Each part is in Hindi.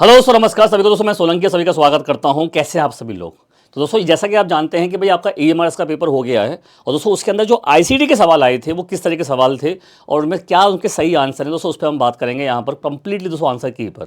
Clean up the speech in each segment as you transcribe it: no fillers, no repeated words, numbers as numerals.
हेलो सर, नमस्कार सभी को। दोस्तों मैं सोलंकी सभी का स्वागत करता हूं। कैसे हैं आप सभी लोग। तो दोस्तों जैसा कि आप जानते हैं कि भाई आपका ईएमआरएस का पेपर हो गया है और दोस्तों उसके अंदर जो आईसीटी के सवाल आए थे वो किस तरह के सवाल थे और उनमें क्या उनके सही आंसर हैं दोस्तों, उस पर हम बात करेंगे यहाँ पर कंप्लीटली दोस्तों आंसर की पर।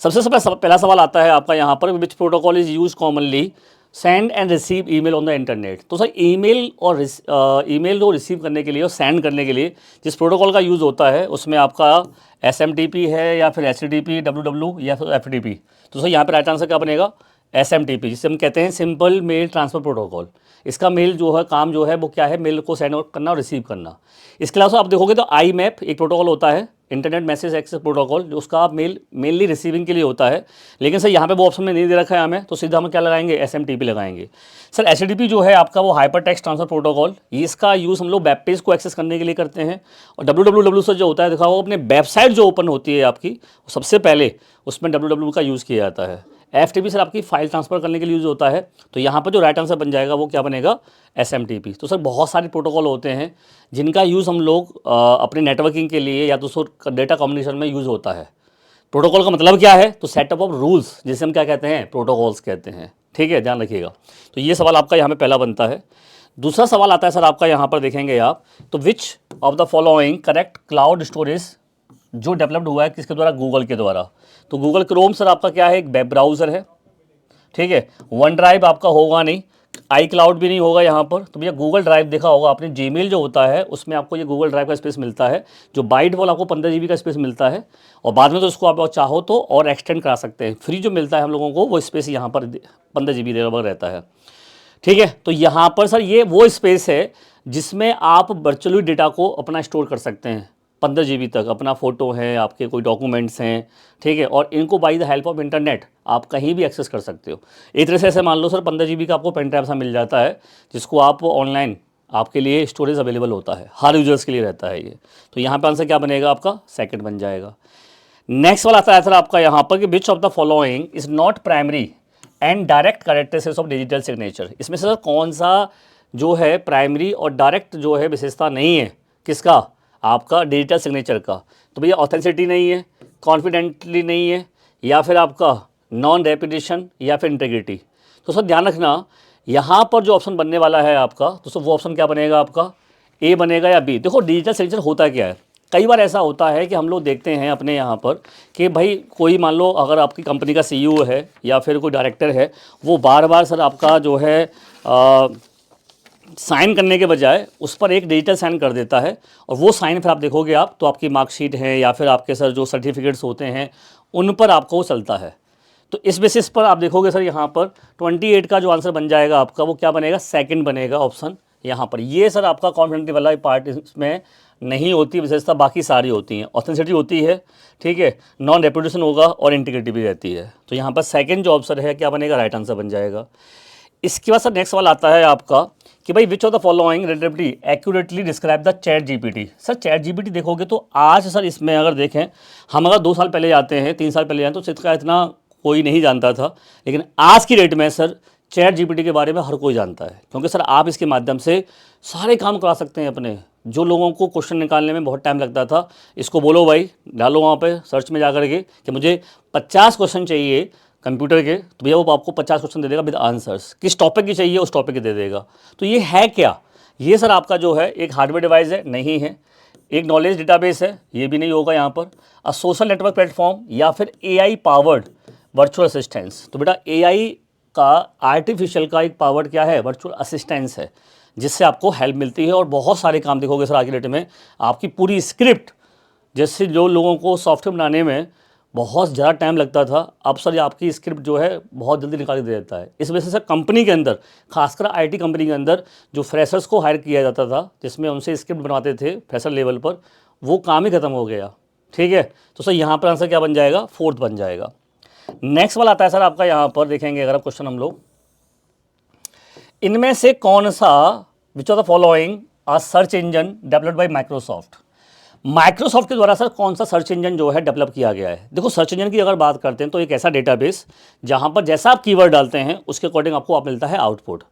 सबसे पहला सवाल आता है आपका यहाँ पर, विच protocol is use commonly send and receive email on the internet. तो सर ईमेल को रिसीव करने के लिए और सेंड करने के लिए जिस प्रोटोकॉल का यूज़ होता है उसमें आपका SMTP है या फिर HTTP, WW या फिर FTP। तो सर यहाँ पर राइट आंसर क्या बनेगा? SMTP, जिसे हम कहते हैं सिंपल मेल ट्रांसफ़र प्रोटोकॉल। इसका मेल जो है काम जो है वो क्या है, मेल को सेंड करना और रिसीव करना। इसके अलावा आप देखोगे तो IMAP एक प्रोटोकॉल होता है, इंटरनेट मैसेज एक्सेस प्रोटोकॉल, जो उसका मेल मेनली रिसीविंग के लिए होता है। लेकिन सर यहाँ पे वो ऑप्शन में नहीं दे रखा है हमें, तो सीधा हम क्या लगाएंगे, SMTP लगाएंगे। सर HTTP जो है आपका वो हाइपर टेक्स्ट ट्रांसफर प्रोटोकॉल, इसका यूज़ हम लोग वेब पेज को एक्सेस करने के लिए करते हैं। और WWW सर जो होता है, देखा वो अपने वेबसाइट जो ओपन होती है आपकी, सबसे पहले उसमें WWW का यूज़ किया जाता है। FTP सर आपकी फाइल ट्रांसफ़र करने के लिए यूज़ होता है। तो यहाँ पर जो राइट आंसर बन जाएगा वो क्या बनेगा, SMTP। तो सर बहुत सारे प्रोटोकॉल होते हैं जिनका यूज़ हम लोग अपने नेटवर्किंग के लिए या तो डेटा कम्युनिकेशन में यूज़ होता है। प्रोटोकॉल का मतलब क्या है, तो सेटअप ऑफ रूल्स, जिसे हम क्या कहते हैं, प्रोटोकॉल्स कहते हैं। ठीक है, ध्यान रखिएगा। तो ये सवाल आपका यहाँ पे पहला बनता है। दूसरा सवाल आता है सर आपका यहाँ पर, देखेंगे आप तो, विच of the following correct cloud storage जो डेवलप्ड हुआ है किसके द्वारा, गूगल के द्वारा। तो गूगल क्रोम सर आपका क्या है, एक वेब ब्राउज़र है। ठीक है, वन ड्राइव आपका होगा नहीं, आई क्लाउड भी नहीं होगा यहाँ पर। तो भैया गूगल ड्राइव देखा होगा आपने, जीमेल जो होता है उसमें आपको ये गूगल ड्राइव का स्पेस मिलता है, जो बाइट वॉल आपको 15 GB का स्पेस मिलता है। और बाद में तो इसको आप चाहो तो और एक्सटेंड करा सकते हैं। फ्री जो मिलता है हम लोगों को वो स्पेस यहाँ पर 15 GB रहता है। ठीक है, तो यहाँ पर सर ये वो स्पेस है जिसमें आप वर्चुअली डेटा को अपना स्टोर कर सकते हैं 15 GB तक। अपना फ़ोटो है, आपके कोई डॉक्यूमेंट्स हैं, ठीक है, और इनको by the help of internet आप कहीं भी एक्सेस कर सकते हो। एक तरह से ऐसे मान लो सर 15 GB का आपको पेन ड्राइव सा मिल जाता है, जिसको आप ऑनलाइन आपके लिए स्टोरेज अवेलेबल होता है, हर यूजर्स के लिए रहता है ये। तो यहाँ पर आंसर क्या बनेगा आपका, सेकंड बन जाएगा। नेक्स्ट वाला आता है सर आपका यहाँ पर कि विच of the following is not primary and direct characteristics of digital signature. इसमें सर कौन सा जो है प्राइमरी और डायरेक्ट जो है विशेषता नहीं है, किसका, आपका डिजिटल सिग्नेचर का। तो भैया ऑथेंटिसिटी नहीं है, कॉन्फिडेंटली नहीं है, या फिर आपका नॉन रेपिटेशन, या फिर इंटेग्रिटी। तो सर ध्यान रखना यहाँ पर जो ऑप्शन बनने वाला है आपका, तो सर वो ऑप्शन क्या बनेगा आपका, ए बनेगा या बी। देखो डिजिटल सिग्नेचर होता क्या है, कई बार ऐसा होता है कि हम लोग देखते हैं अपने यहाँ पर कि भाई कोई मान लो अगर आपकी कंपनी का CEO है या फिर कोई डायरेक्टर है, वो बार बार सर आपका जो है साइन करने के बजाय उस पर एक डिजिटल साइन कर देता है। और वो साइन फिर आप देखोगे आप तो आपकी मार्कशीट है या फिर आपके सर जो सर्टिफिकेट्स होते हैं उन पर आपको वो चलता है। तो इस बेसिस पर आप देखोगे सर यहाँ पर 28 का जो आंसर बन जाएगा आपका वो क्या बनेगा, सेकंड बनेगा ऑप्शन यहाँ पर। ये सर आपका कॉन्फिडेंटिव वाला पार्ट इसमें नहीं होती विशेषता, बाकी सारी होती हैं। ऑथेंटिसिटी होती है, ठीक है, नॉन रेपुटेशन होगा और इंटीग्रिटी भी रहती है। तो यहाँ पर सेकंड जो ऑप्शन है क्या बनेगा, राइट आंसर बन जाएगा। इसके बाद सर नेक्स्ट सवाल आता है आपका कि भाई विच of the following relatively accurately describe the ChatGPT। Sir ChatGPT देखोगे तो आज सर इसमें अगर देखें, हम अगर 2 साल पहले जाते हैं, 3 साल पहले जाते हैं तो इसका इतना कोई नहीं जानता था। लेकिन आज की डेट में सर ChatGPT के बारे में हर कोई जानता है, क्योंकि सर आप इसके माध्यम से सारे काम करा सकते हैं अपने। जो लोगों को क्वेश्चन निकालने में बहुत टाइम लगता था, इसको बोलो भाई डालो वहाँ पे सर्च में जा कर के कि मुझे 50 क्वेश्चन चाहिए कंप्यूटर के, तो भैया वो आपको 50 क्वेश्चन दे देगा विद आंसर्स। किस टॉपिक की चाहिए उस टॉपिक की दे देगा। तो ये है क्या, ये सर आपका जो है एक हार्डवेयर डिवाइस है, नहीं है। एक नॉलेज डेटाबेस है, ये भी नहीं होगा यहाँ पर। अ सोशल नेटवर्क प्लेटफॉर्म या फिर AI पावर्ड वर्चुअल असिस्टेंस। तो बेटा AI का आर्टिफिशियल का एक पावर्ड क्या है, वर्चुअल असिस्टेंस है, जिससे आपको हेल्प मिलती है। और बहुत सारे काम देखोगे सर आज की डेट में आपकी पूरी स्क्रिप्ट, जैसे जो लोगों को सॉफ्टवेयर बनाने में बहुत ज़्यादा टाइम लगता था, अब सर ये आपकी स्क्रिप्ट जो है बहुत जल्दी निकाल दे देता है। इस वजह से सर कंपनी के अंदर, खासकर IT कंपनी के अंदर जो फ्रेशर्स को हायर किया जाता था, जिसमें उनसे स्क्रिप्ट बनाते थे फ्रेशर लेवल पर, वो काम ही खत्म हो गया। ठीक है, तो सर यहाँ पर आंसर क्या बन जाएगा, फोर्थ बन जाएगा। नेक्स्ट वाला आता है सर आपका यहाँ पर, देखेंगे अगर आप क्वेश्चन हम लोग, इनमें से कौन सा, which of the following are search engine developed by Microsoft. Microsoft के द्वारा सर कौन सा सर्च इंजन जो है डेवलप किया गया है। देखो सर्च इंजन की अगर बात करते हैं तो एक ऐसा डेटाबेस जहां पर जैसा आप कीवर्ड डालते हैं उसके अकॉर्डिंग आपको आप मिलता है आउटपुट।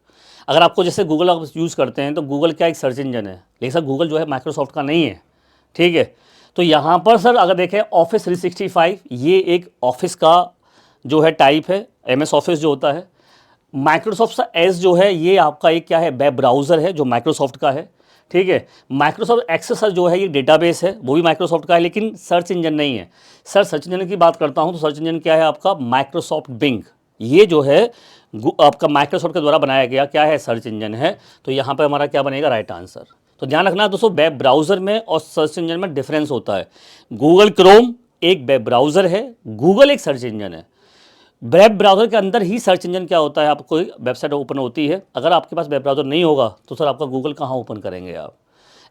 अगर आपको जैसे गूगल आप यूज़ करते हैं तो गूगल क्या एक सर्च इंजन है, लेकिन सर गूगल जो है माइक्रोसॉफ्ट का नहीं है। ठीक है, तो यहाँ पर सर अगर देखें ऑफिस 365, ये एक ऑफिस का जो है टाइप है MS ऑफिस जो होता है। माइक्रोसॉफ्ट एज जो है ये आपका एक क्या है, वेब ब्राउज़र है जो माइक्रोसॉफ्ट का है, ठीक है। माइक्रोसॉफ्ट एक्सेस जो है ये डेटाबेस है, वो भी माइक्रोसॉफ्ट का है, लेकिन सर्च इंजन नहीं है। सर्च इंजन की बात करता हूँ तो सर्च इंजन क्या है आपका, माइक्रोसॉफ्ट बिंग। ये जो है आपका माइक्रोसॉफ्ट के द्वारा बनाया गया क्या है, सर्च इंजन है। तो यहाँ पर हमारा क्या बनेगा, राइट आंसर। तो ध्यान रखना दोस्तों, वेब ब्राउज़र में और सर्च इंजन में डिफरेंस होता है। गूगल क्रोम एक वेब ब्राउज़र है, गूगल एक सर्च इंजन है। वेब ब्राउज़र के अंदर ही सर्च इंजन क्या होता है, आपको कोई वेबसाइट ओपन होती है, अगर आपके पास वेब ब्राउज़र नहीं होगा तो सर आपका गूगल कहाँ ओपन करेंगे आप।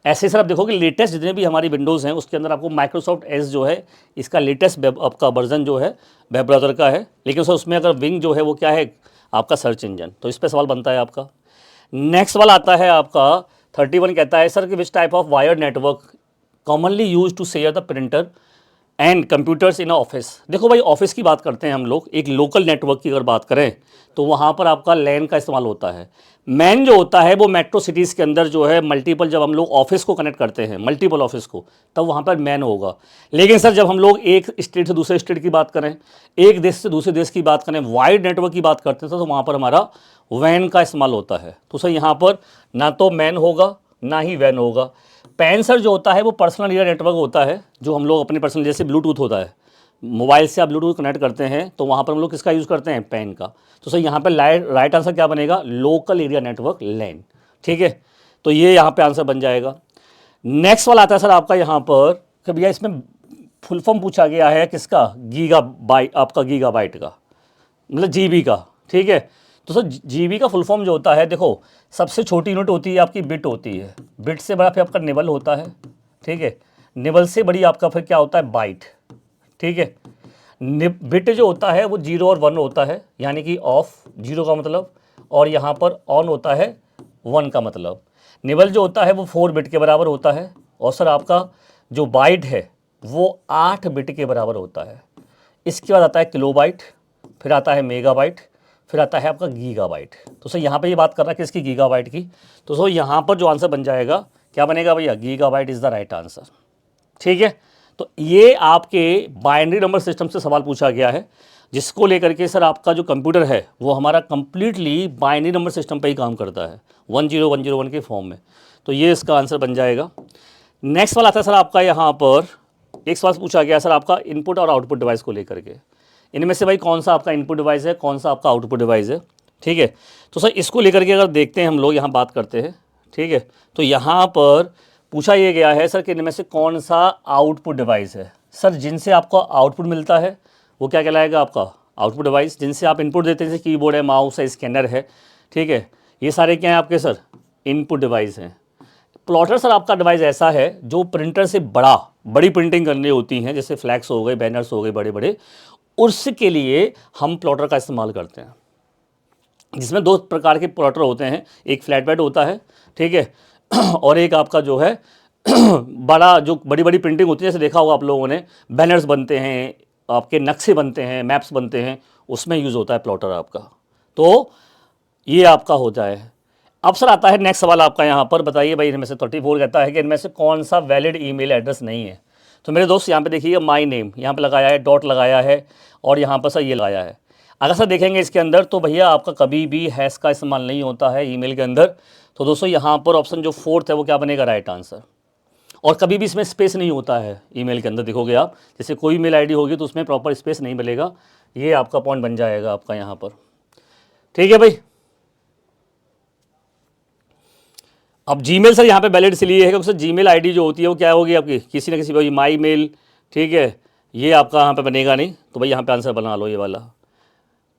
ऐसे सर आप देखोगे लेटेस्ट जितने भी हमारी विंडोज़ हैं उसके अंदर आपको माइक्रोसॉफ्ट एज जो है इसका लेटेस्ट वेब आपका वर्जन जो है वेब ब्राउज़र का है, लेकिन सर उसमें अगर विंग जो है वो क्या है आपका सर्च इंजन। तो इस पर सवाल बनता है आपका। नेक्स्ट सवाल आता है आपका 31, कहता है सर कि which type of wired network commonly use to share the printer and computers in office. देखो भाई, ऑफिस की बात करते हैं हम लोग, एक लोकल नेटवर्क की अगर बात करें तो वहाँ पर आपका लैन का इस्तेमाल होता है। मैन जो होता है वो मेट्रो सिटीज़ के अंदर जो है मल्टीपल, जब हम लोग ऑफिस को कनेक्ट करते हैं मल्टीपल ऑफिस को, तब वहाँ पर मैन होगा। लेकिन सर जब हम लोग एक स्टेट से दूसरे स्टेट की बात करें, एक देश से दूसरे देश की बात करें, वाइड नेटवर्क की बात करते हैं तो वहाँ पर हमारा वैन का इस्तेमाल होता है। तो सर यहाँ पर ना तो मैन होगा ना ही वैन होगा। पैन सर जो होता है वो पर्सनल एरिया नेटवर्क होता है, जो हम लोग अपने पर्सनल, जैसे ब्लूटूथ होता है, मोबाइल से आप ब्लूटूथ कनेक्ट करते हैं तो वहाँ पर हम लोग किसका यूज़ करते हैं, पैन का। तो सर यहाँ पे राइट आंसर क्या बनेगा, लोकल एरिया नेटवर्क लैन, ठीक है। तो ये यहाँ पे आंसर बन जाएगा। नेक्स्ट वाला आता है सर आपका यहाँ पर कि भैया इसमें फुल फॉर्म पूछा गया है किसका, गीगा बाइट, आपका गीगा बाइट का मतलब जीबी का, ठीक है। तो सर जीबी का फुल फॉर्म जो होता है, देखो सबसे छोटी यूनिट होती है आपकी बिट होती है, बिट से बड़ा फिर आपका निबल होता है, ठीक है। निबल से बड़ी आपका फिर क्या होता है, बाइट, ठीक है। बिट जो होता है वो 0 और 1 होता है, यानी कि ऑफ 0 का मतलब, और यहाँ पर ऑन होता है 1 का मतलब। निबल जो होता है वो 4 बिट के बराबर होता है, और सर आपका जो बाइट है वो 8 बिट के बराबर होता है। इसके बाद आता है किलोबाइट, फिर आता है मेगाबाइट, फिर आता है आपका गीगाबाइट। तो सर यहाँ पे ये बात कर रहा है किसकी, गीगाबाइट की। तो सर यहाँ पर जो आंसर बन जाएगा क्या बनेगा भैया, gigabyte is the right answer, ठीक है। तो ये आपके बाइनरी नंबर सिस्टम से सवाल पूछा गया है, जिसको लेकर के सर आपका जो कंप्यूटर है वो हमारा कंप्लीटली बाइनरी नंबर सिस्टम पे ही काम करता है, 10101 के फॉर्म में। तो ये इसका आंसर बन जाएगा। नेक्स्ट सवाल आता है सर आपका यहाँ पर, एक सवाल पूछा गया सर आपका इनपुट और आउटपुट डिवाइस को लेकर के, इनमें से भाई कौन सा आपका इनपुट डिवाइस है, कौन सा आपका आउटपुट डिवाइस है, ठीक है। तो सर इसको लेकर के अगर देखते हैं हम लोग, यहाँ बात करते हैं, ठीक है। तो यहाँ पर पूछा ये गया है सर कि इनमें से कौन सा आउटपुट डिवाइस है। सर जिनसे आपको आउटपुट मिलता है वो क्या कहलाएगा, आपका आउटपुट डिवाइस। जिनसे आप इनपुट देते हैं जैसे कीबोर्ड है, माउस है, स्कैनर है, ठीक है, ये सारे क्या हैं आपके सर, इनपुट डिवाइस हैं। प्लॉटर सर आपका डिवाइस ऐसा है जो प्रिंटर से बड़ी प्रिंटिंग करनी होती हैं, जैसे फ्लैक्स हो गए, बैनर्स हो गए बड़े बड़े, उसके लिए हम प्लॉटर का इस्तेमाल करते हैं, जिसमें 2 प्रकार के प्लॉटर होते हैं, एक फ्लैट बेड होता है, ठीक है, और एक आपका जो है बड़ा, जो बड़ी बड़ी प्रिंटिंग होती है, जैसे देखा होगा आप लोगों ने, बैनर्स बनते हैं, आपके नक्शे बनते हैं, मैप्स बनते हैं, उसमें यूज़ होता है प्लॉटर आपका। तो ये आपका हो जाए। अब सर आता है नेक्स्ट सवाल आपका यहाँ पर, बताइए भाई इनमें से 34 कहता है कि इनमें से कौन सा वैलिड ईमेल एड्रेस नहीं है। तो मेरे दोस्त यहाँ पे देखिए, माई नेम यहाँ पे लगाया है, डॉट लगाया है, और यहाँ पर सर ये लगाया है। अगर सर देखेंगे इसके अंदर तो भैया आपका कभी भी हैश का इस्तेमाल नहीं होता है ईमेल के अंदर। तो दोस्तों यहाँ पर ऑप्शन जो 4th है वो क्या बनेगा, राइट आंसर। और कभी भी इसमें स्पेस नहीं होता है ईमेल के अंदर, देखोगे आप, जैसे कोई मेल आईडी होगी तो उसमें प्रॉपर स्पेस नहीं मिलेगा। ये आपका पॉइंट बन जाएगा आपका यहाँ पर, ठीक है भाई। अब जीमेल सर यहाँ पे वैलिड इसलिए है क्योंकि सर जीमेल आईडी जो होती है वो क्या होगी आपकी, किसी न किसी भाई माई मेल, ठीक है, ये आपका यहाँ पे बनेगा नहीं। तो भाई यहाँ पे आंसर बना लो ये वाला।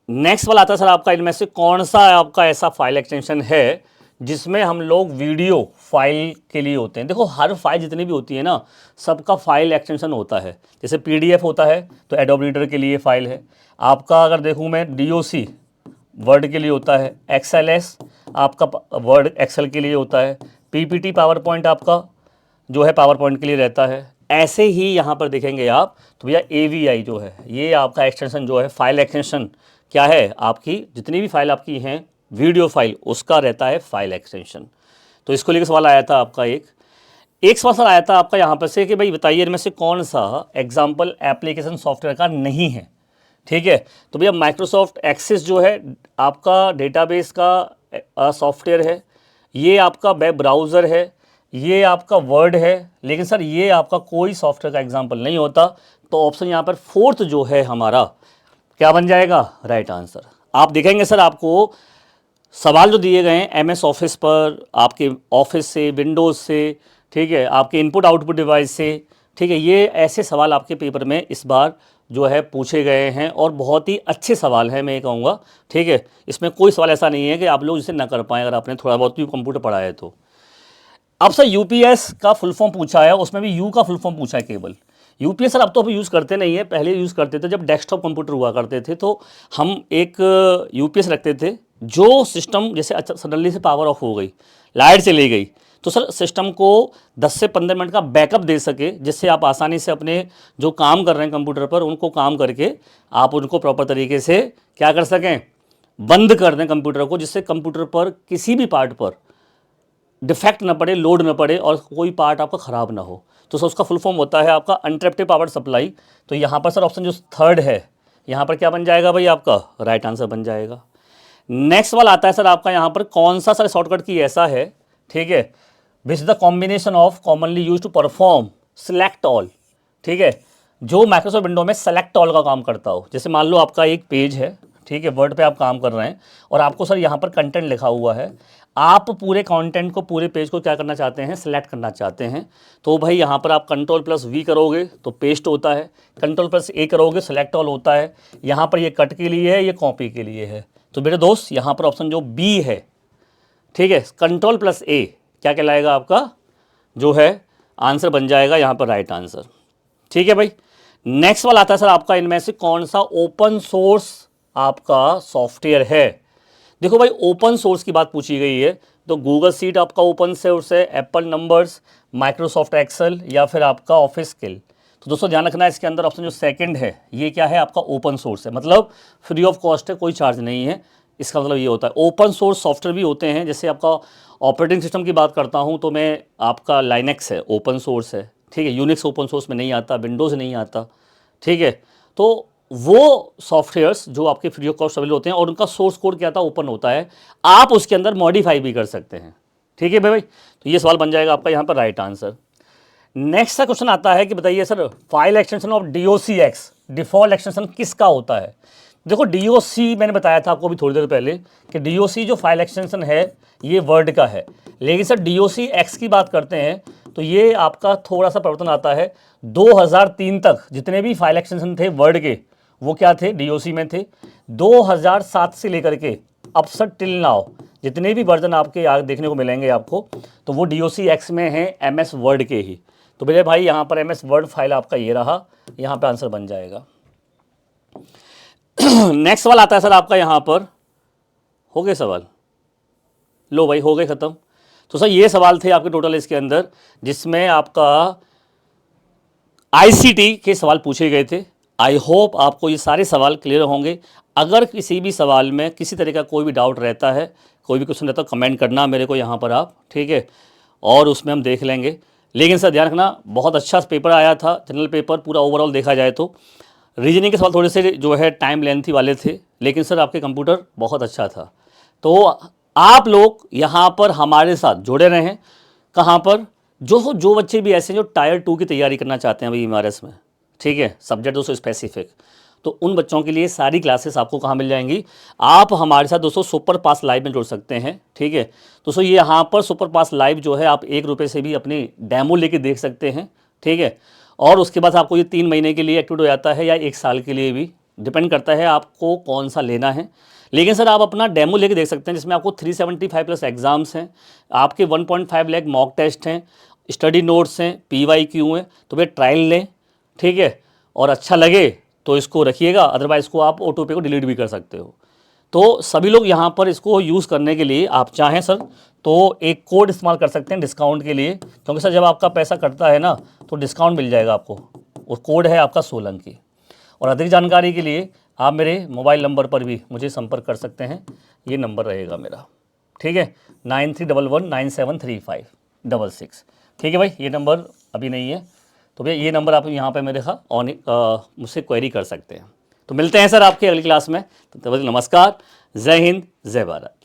नेक्स्ट वाला आता है सर आपका, इनमें से कौन सा आपका ऐसा फाइल एक्सटेंशन है जिसमें हम लोग वीडियो फाइल के लिए होते हैं। देखो हर फाइल जितनी भी होती है ना, सबका फाइल एक्सटेंशन होता है। जैसे PDF होता है तो एडोब रीडर के लिए फ़ाइल है आपका, अगर देखूँ मैं DOC वर्ड के लिए होता है, XLS आपका वर्ड एक्सेल के लिए होता है, PPT पावर पॉइंट आपका जो है पावर पॉइंट के लिए रहता है। ऐसे ही यहाँ पर देखेंगे आप तो भैया AVI जो है ये आपका एक्सटेंशन जो है, फाइल एक्सटेंशन क्या है आपकी, जितनी भी फाइल आपकी हैं वीडियो फाइल, उसका रहता है फाइल एक्सटेंशन। तो इसको लेकर सवाल आया था आपका एक सवाल आया था आपका यहाँ पर से कि भाई बताइए इनमें से कौन सा एग्जाम्पल एप्लीकेशन सॉफ्टवेयर का नहीं है। ठीक है। तो भैया माइक्रोसॉफ्ट एक्सेस जो है आपका डेटाबेस का सॉफ्टवेयर है, ये आपका वेब ब्राउज़र है, ये आपका वर्ड है, लेकिन सर ये आपका कोई सॉफ्टवेयर का एग्जाम्पल नहीं होता। तो ऑप्शन यहाँ पर फोर्थ जो है हमारा क्या बन जाएगा, राइट आंसर। आप देखेंगे सर आपको सवाल जो दिए गए हैं एमएस ऑफिस पर, आपके ऑफिस से, विंडोज़ से, ठीक है, आपके इनपुट आउटपुट डिवाइस से, ठीक है, ये ऐसे सवाल आपके पेपर में इस बार जो है पूछे गए हैं और बहुत ही अच्छे सवाल हैं मैं ये कहूँगा। ठीक है, इसमें कोई सवाल ऐसा नहीं है कि आप लोग इसे ना कर पाएँ अगर आपने थोड़ा बहुत भी कंप्यूटर पढ़ा है तो। अब सर यूपीएस का फुल फॉर्म पूछा है, उसमें भी यू का फुल फॉर्म पूछा है केवल। यूपीएस सर अब तो अभी यूज़ करते नहीं है, पहले यूज़ करते थे जब डेस्कटॉप कंप्यूटर हुआ करते थे तो हम एक यूपीएस रखते थे। जो सिस्टम जैसे अच्छा सडनली से पावर ऑफ हो गई, लाइट चली गई, तो सर सिस्टम को 10 से 15 मिनट का बैकअप दे सके, जिससे आप आसानी से अपने जो काम कर रहे हैं कंप्यूटर पर उनको काम करके आप उनको प्रॉपर तरीके से क्या कर सकें, बंद कर दें कंप्यूटर को, जिससे कंप्यूटर पर किसी भी पार्ट पर डिफेक्ट ना पड़े, लोड ना पड़े और कोई पार्ट आपका ख़राब ना हो। तो सर उसका फुल फॉर्म होता है आपका अनइंटरप्टेड पावर सप्लाई। तो यहाँ पर सर ऑप्शन जो थर्ड है यहाँ पर क्या बन जाएगा भाई, आपका राइट आंसर बन जाएगा। नेक्स्ट वाला आता है सर आपका यहाँ पर कौन सा सर शॉर्टकट की ऐसा है, ठीक है, which the combination of commonly use to perform select all. ठीक है, जो माइक्रोसॉफ्ट विंडो में सेलेक्ट ऑल का काम करता हो। जैसे मान लो आपका एक पेज है, ठीक है, वर्ड पे आप काम कर रहे हैं और आपको सर यहाँ पर कंटेंट लिखा हुआ है, आप पूरे कंटेंट को, पूरे पेज को क्या करना चाहते हैं, सेलेक्ट करना चाहते हैं। तो भाई यहाँ पर आप कंट्रोल+V करोगे तो पेस्ट होता है, कंट्रोल+A करोगे सेलेक्ट ऑल होता है। यहाँ पर ये कट के लिए है, ये कॉपी के लिए है। तो मेरे दोस्त यहाँ पर ऑप्शन जो बी है, ठीक है, कंट्रोल+A क्या कहलाएगा आपका जो है आंसर बन जाएगा यहाँ पर राइट आंसर। ठीक है भाई। नेक्स्ट वाला आता है सर आपका इनमें से कौन सा ओपन सोर्स आपका सॉफ्टवेयर है। देखो भाई ओपन सोर्स की बात पूछी गई है तो गूगल सीट आपका ओपन सोर्स है, एप्पल नंबर्स, माइक्रोसॉफ्ट एक्सेल या फिर आपका ऑफिस स्किल। तो दोस्तों ध्यान रखना है इसके अंदर ऑप्शन जो सेकंड है ये क्या है, आपका ओपन सोर्स है, मतलब फ्री ऑफ कॉस्ट है, कोई चार्ज नहीं है। इसका मतलब ये होता है ओपन सोर्स सॉफ्टवेयर भी होते हैं, जैसे आपका ऑपरेटिंग सिस्टम की बात करता हूँ तो मैं आपका लाइनेक्स है, ओपन सोर्स है, ठीक है, यूनिक्स ओपन सोर्स में नहीं आता, विंडोज़ नहीं आता, ठीक है। तो वो सॉफ्टवेयर्स जो आपके फ्री ऑफ कॉस्ट अवेलेबल होते हैं और उनका सोर्स कोड क्या था, ओपन होता है, आप उसके अंदर मॉडिफाई भी कर सकते हैं। ठीक है भाई, तो ये सवाल बन जाएगा आपका यहाँ पर राइट आंसर। नेक्स्ट का क्वेश्चन आता है कि बताइए sir file extension of DOCX default extension किसका होता है। देखो DOC मैंने बताया था आपको अभी थोड़ी देर पहले कि DOC जो फाइल एक्सटेंशन है ये वर्ड का है, लेकिन सर DOCX की बात करते हैं तो ये आपका थोड़ा सा परिवर्तन आता है। 2003 तक जितने भी फाइल एक्सटेंशन थे वर्ड के वो क्या थे, DOC में थे। 2007 से लेकर के अब सर टिल नाउ जितने भी वर्जन आपके आगे देखने को मिलेंगे आपको तो वो DOCX में है, MS वर्ड के ही। तो मेरे भाई यहाँ पर MS वर्ड फाइल आपका ये रहा, यहाँ पे आंसर बन जाएगा। नेक्स्ट सवाल आता है सर आपका यहाँ पर, हो गए सवाल, लो भाई हो गए ख़त्म। तो सर ये सवाल थे आपके टोटल इसके अंदर जिसमें आपका ICT के सवाल पूछे गए थे। आई होप आपको ये सारे सवाल क्लियर होंगे। अगर किसी भी सवाल में किसी तरह का कोई भी डाउट रहता है, कोई भी क्वेश्चन रहता है, कमेंट करना मेरे को यहाँ पर आप, ठीक है, और उसमें हम देख लेंगे। लेकिन सर ध्यान रखना बहुत अच्छा पेपर आया था, जनरल पेपर पूरा ओवरऑल देखा जाए तो। रीजनिंग के सवाल थोड़े से जो है टाइम लेंथी वाले थे, लेकिन सर आपके कंप्यूटर बहुत अच्छा था। तो आप लोग यहाँ पर हमारे साथ जुड़े रहें। कहाँ पर, जो बच्चे भी ऐसे हैं जो टायर 2 की तैयारी करना चाहते हैं अभी MRS में, ठीक है, सब्जेक्ट दोस्तों स्पेसिफिक, तो उन बच्चों के लिए सारी क्लासेस आपको कहाँ मिल जाएंगी, आप हमारे साथ दोस्तों सुपर पास लाइव में जुड़ सकते हैं। ठीक है दोस्तों, ये यहाँ पर सुपर पास लाइव जो है आप 1 रुपये से भी अपनी डैमो लेके देख सकते हैं। ठीक है, और उसके बाद आपको ये 3 महीने के लिए एक्टिवेट हो जाता है या 1 साल के लिए भी, डिपेंड करता है आपको कौन सा लेना है। लेकिन सर आप अपना डेमो लेके देख सकते हैं जिसमें आपको 375+ एग्जाम्स हैं, आपके 1.5 लाख मॉक टेस्ट हैं, स्टडी नोट्स हैं, PYQ हैं। तो भैया ट्रायल लें, ठीक है, और अच्छा लगे तो इसको रखिएगा, अदरवाइज़ इसको आप ऑटो पे को डिलीट भी कर सकते हो। तो सभी लोग यहाँ पर इसको यूज़ करने के लिए आप चाहें सर तो एक कोड इस्तेमाल कर सकते हैं डिस्काउंट के लिए, क्योंकि सर जब आपका पैसा कटता है ना तो डिस्काउंट मिल जाएगा आपको। वो कोड है आपका 16 अंकी। और अधिक जानकारी के लिए आप मेरे मोबाइल नंबर पर भी मुझे संपर्क कर सकते हैं, ये नंबर रहेगा मेरा, ठीक है, 9311973566। ठीक है भाई, ये नंबर अभी नहीं है तो भैया ये नंबर आप यहाँ पे मेरे मुझसे क्वेरी कर सकते हैं। तो मिलते हैं सर आपकी अगली क्लास में। तब तक नमस्कार, जय हिंद, जय भारत।